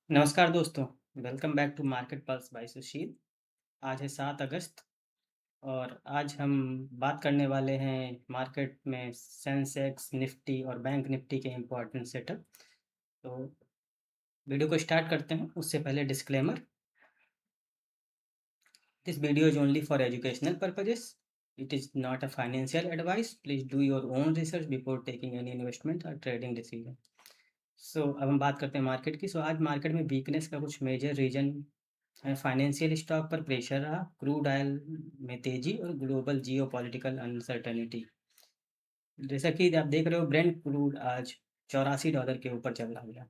नमस्कार दोस्तों, welcome back to market pulse by Sushil. आज है 7 अगस्त और आज हम बात करने वाले हैं मार्केट में सेंसेक्स, निफ्टी और बैंक निफ्टी के इम्पोर्टेंट सेटअप। तो वीडियो को स्टार्ट करते हैं, उससे पहले disclaimer. This video is only for educational purposes. It is not a financial advice. Please do your own research before taking any investment और trading decision. अब हम बात करते हैं मार्केट की। आज मार्केट में वीकनेस का कुछ मेजर रीज़न फाइनेंशियल स्टॉक पर प्रेशर रहा, क्रूड ऑयल में तेजी और ग्लोबल जियोपॉलिटिकल अनसर्टेनिटी। जैसा कि आप देख रहे हो, ब्रेंट क्रूड आज $84 के ऊपर चल रहा है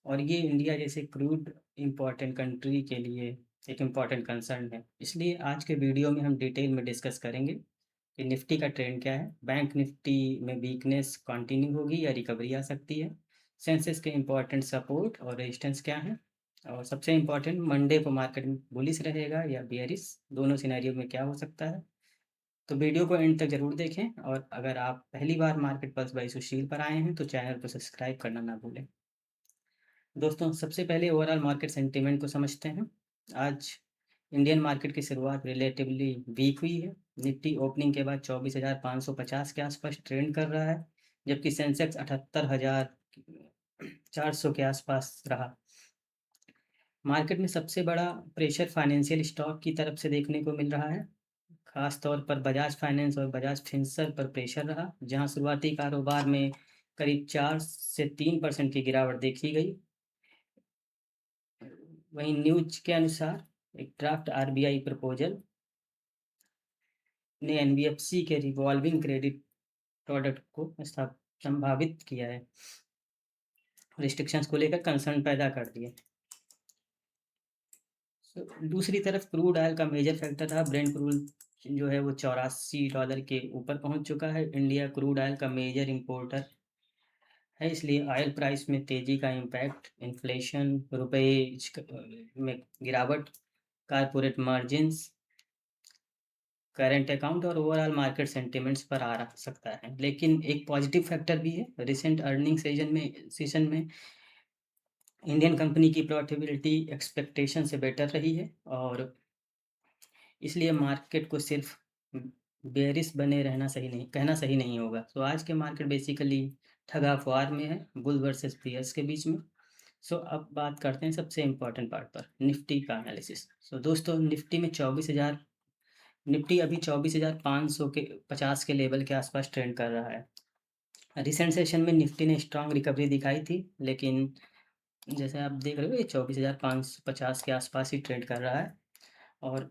और ये इंडिया जैसे क्रूड इम्पोर्टेंट कंट्री के लिए एक इम्पॉर्टेंट कंसर्न है। इसलिए आज के वीडियो में हम डिटेल में डिस्कस करेंगे कि निफ्टी का ट्रेंड क्या है, बैंक निफ्टी में वीकनेस कंटिन्यू होगी या रिकवरी आ सकती है, सेंसेक्स के इम्पोर्टेंट सपोर्ट और रेजिस्टेंस क्या है, और सबसे इम्पोर्टेंट मंडे को मार्केट बुलिश रहेगा या बियरिश, दोनों सिनेरियो में क्या हो सकता है। तो वीडियो को एंड तक जरूर देखें और अगर आप पहली बार मार्केट पल्स बाय सुशील पर आए हैं तो चैनल को सब्सक्राइब करना ना भूलें। दोस्तों, सबसे पहले ओवरऑल मार्केट सेंटीमेंट को समझते हैं। आज इंडियन मार्केट की शुरुआत रिलेटिवली वीक हुई है। निफ्टी ओपनिंग के बाद 24,550 के आसपास ट्रेंड कर रहा है, जबकि सेंसेक्स 78,400 के आसपास रहा। मार्केट में सबसे बड़ा प्रेशर फाइनेंशियल स्टॉक की तरफ से देखने को मिल रहा है। खास तौर पर बजाज फाइनेंस और बजाज फिंसर्व पर प्रेशर रहा, जहां शुरुआती कारोबार में करीब 4 से 3% की गिरावट देखी गई। वहीं न्यूज के अनुसार एक ड्राफ्ट आरबीआई प्रपोजल ने एनबीएफसी के रिवॉल्विंग क्रेडिट प्रोडक्ट को संभावित किया है, रिस्ट्रिक्शंस को लेकर कंसर्न पैदा कर दिए। दूसरी तरफ क्रूड ऑयल का मेजर फैक्टर था। ब्रेंट क्रूड जो है वो $84 के ऊपर पहुंच चुका है। इंडिया क्रूड ऑयल का मेजर इंपोर्टर है, इसलिए ऑयल प्राइस में तेजी का इम्पैक्ट इन्फ्लेशन, रुपए में गिरावट, कारपोरेट मार्जिन्स, करंट अकाउंट और ओवरऑल मार्केट सेंटिमेंट्स पर आ रह सकता है। लेकिन एक पॉजिटिव फैक्टर भी है। रिसेंट अर्निंग सेशन में इंडियन कंपनी की प्रॉफिटेबिलिटी एक्सपेक्टेशन से बेटर रही है और इसलिए मार्केट को सिर्फ बेयरिश बने रहना सही नहीं, कहना सही नहीं होगा। आज के मार्केट बेसिकली ठग ऑफ वार में है, बुल वर्सेस बियर्स के बीच में। अब बात करते हैं सबसे इम्पोर्टेंट पार्ट पर, निफ्टी का एनालिसिस। दोस्तों, निफ्टी अभी 24,500 के 50 के लेवल के आसपास ट्रेंड कर रहा है। रिसेंट सेशन में निफ्टी ने स्ट्रांग रिकवरी दिखाई थी, लेकिन जैसे आप देख रहे हो ये 24,550 के आसपास ही ट्रेड कर रहा है और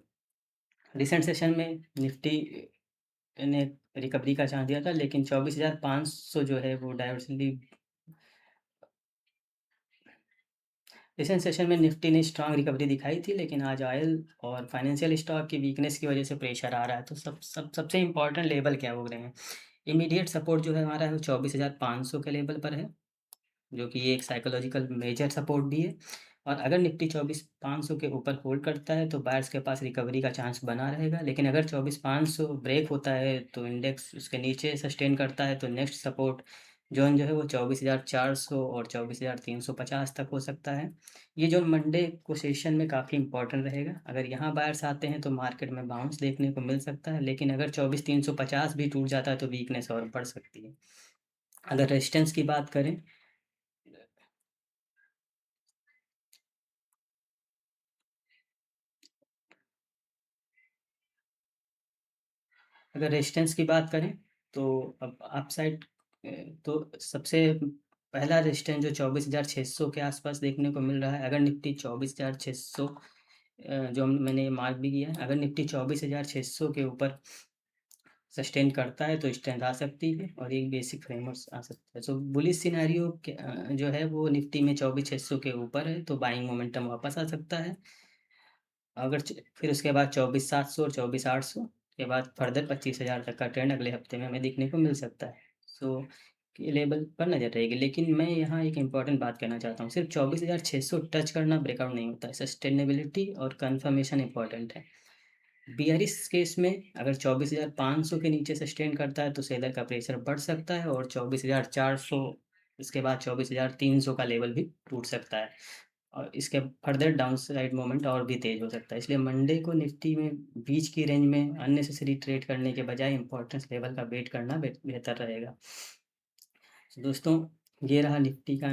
रिसेंट सेशन में निफ्टी ने रिकवरी का चांस दिया था, लेकिन 24,500 जो है वो डायवर्सली रिसेंट सेशन में निफ्टी ने स्ट्रांग रिकवरी दिखाई थी, लेकिन आज ऑयल और फाइनेंशियल स्टॉक की वीकनेस की वजह से प्रेशर आ रहा है। तो सबसे इम्पोर्टेंट लेवल क्या हो रहे हैं। इमीडिएट सपोर्ट जो है हमारा है वो 24,500 के लेवल पर है, जो कि ये एक साइकोलॉजिकल मेजर सपोर्ट भी है। और अगर निफ्टी 24,500 के ऊपर होल्ड करता है तो बायर्स के पास रिकवरी का चांस बना रहेगा, लेकिन अगर 24,500 ब्रेक होता है तो इंडेक्स उसके नीचे सस्टेन करता है, तो नेक्स्ट सपोर्ट जोन जो है वो 24,400 और 24,350 तक हो सकता है। ये जोन मंडे को सेशन में काफ़ी इंपॉर्टेंट रहेगा। अगर यहाँ बायर्स आते हैं तो मार्केट में बाउंस देखने को मिल सकता है, लेकिन अगर 24,350 भी टूट जाता है तो वीकनेस और बढ़ सकती है। अगर रेजिस्टेंस की बात करें, अगर रेजिस्टेंस की बात करें तो अब अपसाइड तो सबसे पहला रेजिस्टेंस जो 24,600 के आसपास देखने को मिल रहा है। अगर निफ्टी 24,600 जो मैंने मार्क भी किया है, अगर निफ्टी 24,600 के ऊपर सस्टेन करता है तो स्ट्रेंथ आ सकती है और एक बेसिक फ्रेमवर्क आ सकता है। बुलिश सिनेरियो जो है वो निफ्टी में 24,600 के ऊपर है, तो बाइंग मोमेंटम वापस आ सकता है। फिर उसके बाद 24,700 और 24,800 के बाद फर्दर 25,000 तक का ट्रेंड अगले हफ्ते में हमें देखने को मिल सकता है। ये लेवल पर नज़र रहेगी, लेकिन मैं यहाँ एक इम्पॉर्टेंट बात कहना चाहता हूँ। सिर्फ 24,600 टच करना ब्रेकआउट नहीं होता है, सस्टेनेबिलिटी और कन्फर्मेशन इंपॉर्टेंट है। बियरिश केस में अगर 24,500 के नीचे सस्टेन करता है तो सेलर का प्रेशर बढ़ सकता है और 24,400, इसके बाद 24,300 का लेवल भी टूट सकता है। और इसके फर्दर डाउन साइड मोमेंट और भी तेज़ हो सकता है। इसलिए मंडे को निफ्टी में बीच की रेंज में अननेसेसरी ट्रेड करने के बजाय इम्पोर्टेंस लेवल का वेट करना बेहतर रहेगा। तो दोस्तों, ये रहा निफ्टी का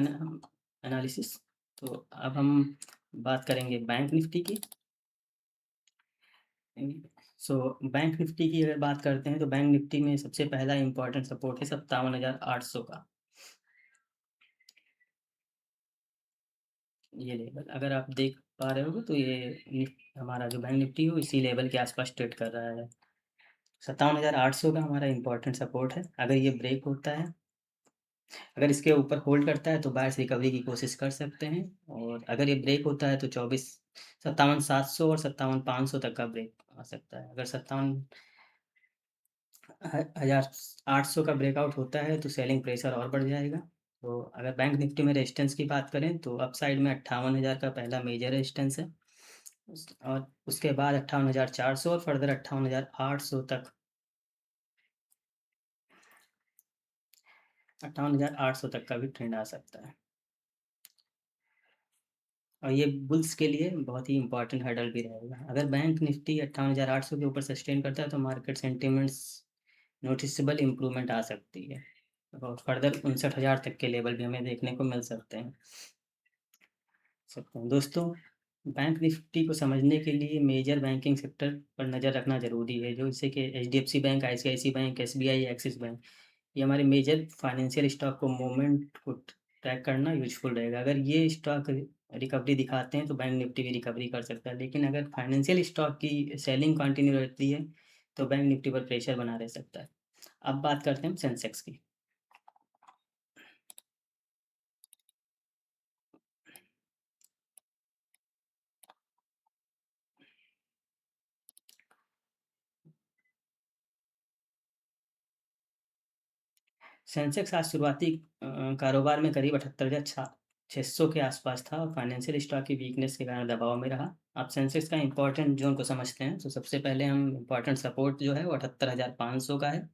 एनालिसिस। तो अब हम बात करेंगे बैंक निफ्टी की। सो बैंक निफ्टी की अगर बात करते हैं तो बैंक निफ्टी में सबसे पहला इम्पोर्टेंट सपोर्ट है 57,800 का। ये लेवल अगर आप देख पा रहे होगे तो ये हमारा जो बैंक निफ्टी हो इसी लेवल के आसपास ट्रेड कर रहा है। 57,800 का हमारा इम्पोर्टेंट सपोर्ट है। अगर ये ब्रेक होता है, अगर इसके ऊपर होल्ड करता है तो बायर्स रिकवरी की कोशिश कर सकते हैं, और अगर ये ब्रेक होता है तो 57,700 और 57,500 तक का ब्रेक आ सकता है। अगर 57,800 का ब्रेकआउट होता है तो सेलिंग प्रेशर और बढ़ जाएगा। तो अगर बैंक निफ्टी में रेजिस्टेंस की बात करें तो अपसाइड में 58,000 का पहला मेजर रेजिस्टेंस है, और उसके बाद 58,400 और फर्दर 58,800 तक 58,800 तक का भी ट्रेंड आ सकता है। और ये बुल्स के लिए बहुत ही इम्पोर्टेंट हर्डल भी रहेगा। अगर बैंक निफ्टी 58,800 के ऊपर सस्टेन करता है तो मार्केट सेंटिमेंट्स नोटिसेबल इम्प्रूवमेंट आ सकती है, और फर्दर 59,000 तक के लेवल भी हमें देखने को मिल सकते हैं। दोस्तों, बैंक निफ्टी को समझने के लिए मेजर बैंकिंग सेक्टर पर नज़र रखना ज़रूरी है, जो जैसे कि HDFC bank, ICICI bank, SBI, Axis bank. ये हमारे मेजर फाइनेंशियल स्टॉक को मूवमेंट को ट्रैक करना यूज़फुल रहेगा। अगर ये स्टॉक रिकवरी दिखाते हैं तो बैंक निफ्टी भी रिकवरी कर सकता है, लेकिन अगर फाइनेंशियल स्टॉक की सेलिंग कंटिन्यू रहती है तो बैंक निफ्टी पर प्रेशर बना रह सकता है। अब बात करते हैं सेंसेक्स की। सेंसेक्स आज शुरुआती कारोबार में करीब 78,600 के आसपास था, और फाइनेंशियल स्टॉक की वीकनेस के कारण दबाव में रहा। आप सेंसेक्स का इंपॉर्टेंट जोन को समझते हैं तो सबसे पहले हम इंपॉर्टेंट सपोर्ट जो है वो 78,500 का है।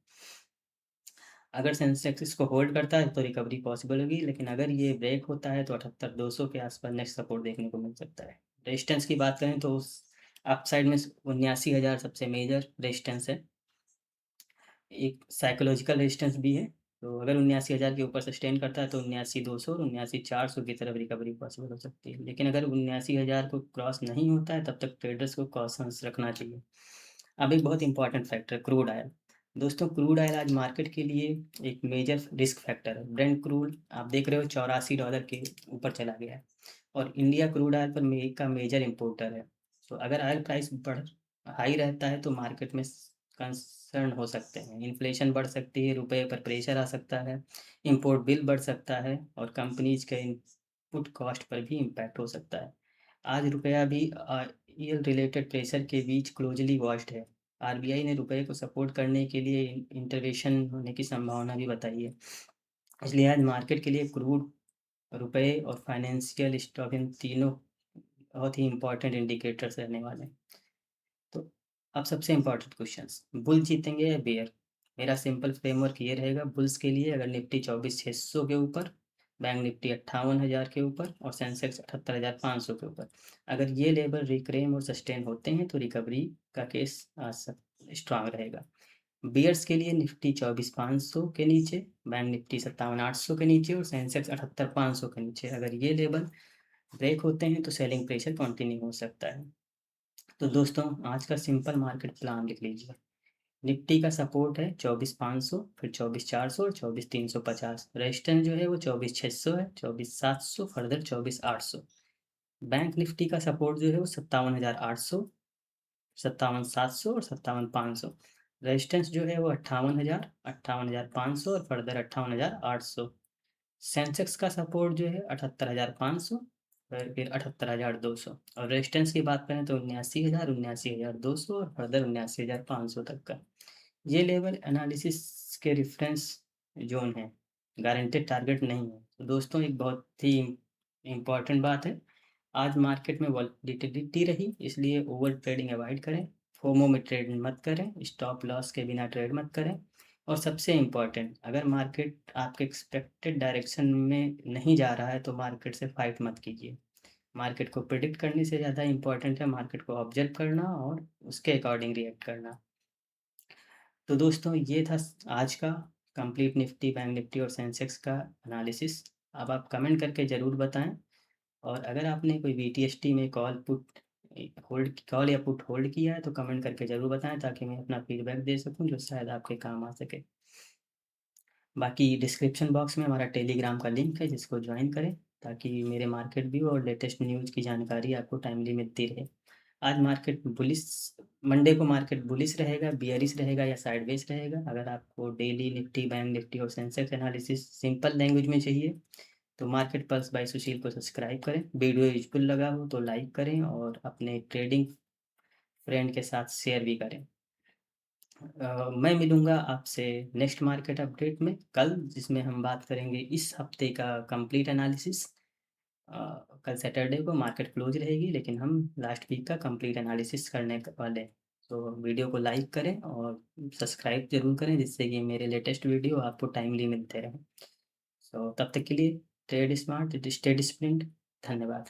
अगर सेंसेक्स इसको होल्ड करता है तो रिकवरी पॉसिबल होगी, लेकिन अगर ये ब्रेक होता है तो 78,200 के आसपास नेक्स्ट सपोर्ट देखने को मिल सकता है। रेजिस्टेंस की बात करें तो उस अपसाइड में 79,000 सबसे मेजर रेजिस्टेंस है। एक साइकोलॉजिकल रेजिस्टेंस भी है। तो अगर 79,000 के ऊपर सस्टेन करता है तो 79,200 और 79,400 की तरफ रिकवरी पॉसिबल हो सकती है। लेकिन अगर 79,000 को क्रॉस नहीं होता है तब तक ट्रेडर्स को कॉशंस रखना चाहिए। अब एक बहुत इंपॉर्टेंट फैक्टर क्रूड ऑयल। दोस्तों, क्रूड ऑयल आज मार्केट के लिए एक मेजर रिस्क फैक्टर है। ब्रेंट क्रूड आप देख रहे हो $84 के ऊपर चला गया है, और इंडिया क्रूड ऑयल पर का मेजर इम्पोर्टर है। तो अगर ऑयल प्राइस हाई रहता है तो मार्केट में कंसर्न हो सकते हैं। इन्फ्लेशन बढ़ सकती है, रुपए पर प्रेशर आ सकता है, इंपोर्ट बिल बढ़ सकता है, और कंपनीज के इनपुट कॉस्ट पर भी इम्पैक्ट हो सकता है। आज रुपया भी ऑयल रिलेटेड प्रेशर के बीच क्लोजली वॉच्ड है। आरबीआई ने रुपए को सपोर्ट करने के लिए इंटरवेंशन होने की संभावना भी बताई है। इसलिए आज मार्केट के लिए क्रूड, रुपए और फाइनेंशियल स्टॉक, इन तीनों बहुत ही इंपॉर्टेंट इंडिकेटर्स रहने वाले हैं। तो अब सबसे इम्पोर्टेंट क्वेश्चंस, बुल जीतेंगे या बेयर? मेरा सिंपल फ्रेमवर्क ये रहेगा। बुल्स के लिए अगर निफ्टी 24,600 के ऊपर, बैंक निफ्टी 58,000 के ऊपर, और सेंसेक्स 78,500 के ऊपर, अगर ये लेवल रिक्लेम और सस्टेन होते हैं तो रिकवरी का केस स्ट्रांग रहेगा। बियर्स के लिए निफ्टी 24,500 के नीचे, बैंक निफ्टी 57,800 के नीचे, और सेंसेक्स 78,500 के नीचे, अगर ये लेवल ब्रेक होते हैं तो सेलिंग प्रेशर कंटिन्यू हो सकता है। तो दोस्तों, आज का सिंपल मार्केट प्लान लिख लीजिए। निफ्टी का सपोर्ट है 24,500, फिर 24,400 और 24,350। रेजिस्टेंस जो है वो 24,600 है, 24,700, फर्दर 24,800। बैंक निफ्टी का सपोर्ट जो है वो 57,800, 57,700 और 57,500। रेजिस्टेंस जो है वो 58,000, 58,500 और फर्दर 58,800। सेंसेक्स का सपोर्ट जो है 78,500, फिर 78,200, और रेजिस्टेंस की बात करें तो 79,000, 79,200 और फर्दर 79,500 तक का। ये लेवल एनालिसिस के रेफरेंस जोन है, गारंटेड टारगेट नहीं है। तो दोस्तों, एक बहुत ही इम्पॉर्टेंट बात है, आज मार्केट में वॉलीटिलिटी रही, इसलिए ओवर ट्रेडिंग अवॉइड करें, फोमो में ट्रेड मत करें, स्टॉप लॉस के बिना ट्रेड मत करें, और सबसे इम्पॉर्टेंट, अगर मार्केट आपके एक्सपेक्टेड डायरेक्शन में नहीं जा रहा है तो मार्केट से फाइट मत कीजिए। मार्केट को प्रेडिक्ट करने से ज़्यादा इम्पोर्टेंट है मार्केट को ऑब्जर्व करना और उसके अकॉर्डिंग रिएक्ट करना। तो दोस्तों ये था आज का कंप्लीट निफ्टी, बैंक निफ्टी और सेंसेक्स का एनालिसिस। अब आप कमेंट करके ज़रूर बताएं, और अगर आपने कोई वीटीएसटी में कॉल या पुट होल्ड किया है तो कमेंट करके ज़रूर बताएं, ताकि मैं अपना फीडबैक दे सकूं जो शायद आपके काम आ सके। बाकी डिस्क्रिप्शन बॉक्स में हमारा टेलीग्राम का लिंक है, जिसको ज्वाइन करें ताकि मेरे मार्केट व्यू और लेटेस्ट न्यूज़ की जानकारी आपको टाइमली मिलती रहे। आज मार्केट बुलिश मंडे को मार्केट बुलिश रहेगा, बियरिश रहेगा या साइडवेज रहेगा। अगर आपको डेली निफ्टी, बैंक निफ्टी और सेंसेक्स एनालिसिस सिंपल लैंग्वेज में चाहिए तो मार्केट पल्स बाय सुशील को सब्सक्राइब करें। वीडियो यूजफुल लगा हो तो लाइक करें और अपने ट्रेडिंग फ्रेंड के साथ शेयर भी करें। मैं मिलूँगा आपसे नेक्स्ट मार्केट अपडेट में कल, जिसमें हम बात करेंगे इस हफ्ते का कंप्लीट एनालिसिस। कल सैटरडे को मार्केट क्लोज रहेगी, लेकिन हम लास्ट वीक का कंप्लीट एनालिसिस करने वाले हैं। तो वीडियो को लाइक करें और सब्सक्राइब ज़रूर करें, जिससे कि मेरे लेटेस्ट वीडियो आपको टाइमली मिलते रहें। सो तब तक के लिए ट्रेड स्मार्ट, स्टे डिसिप्लिन्ड। धन्यवाद।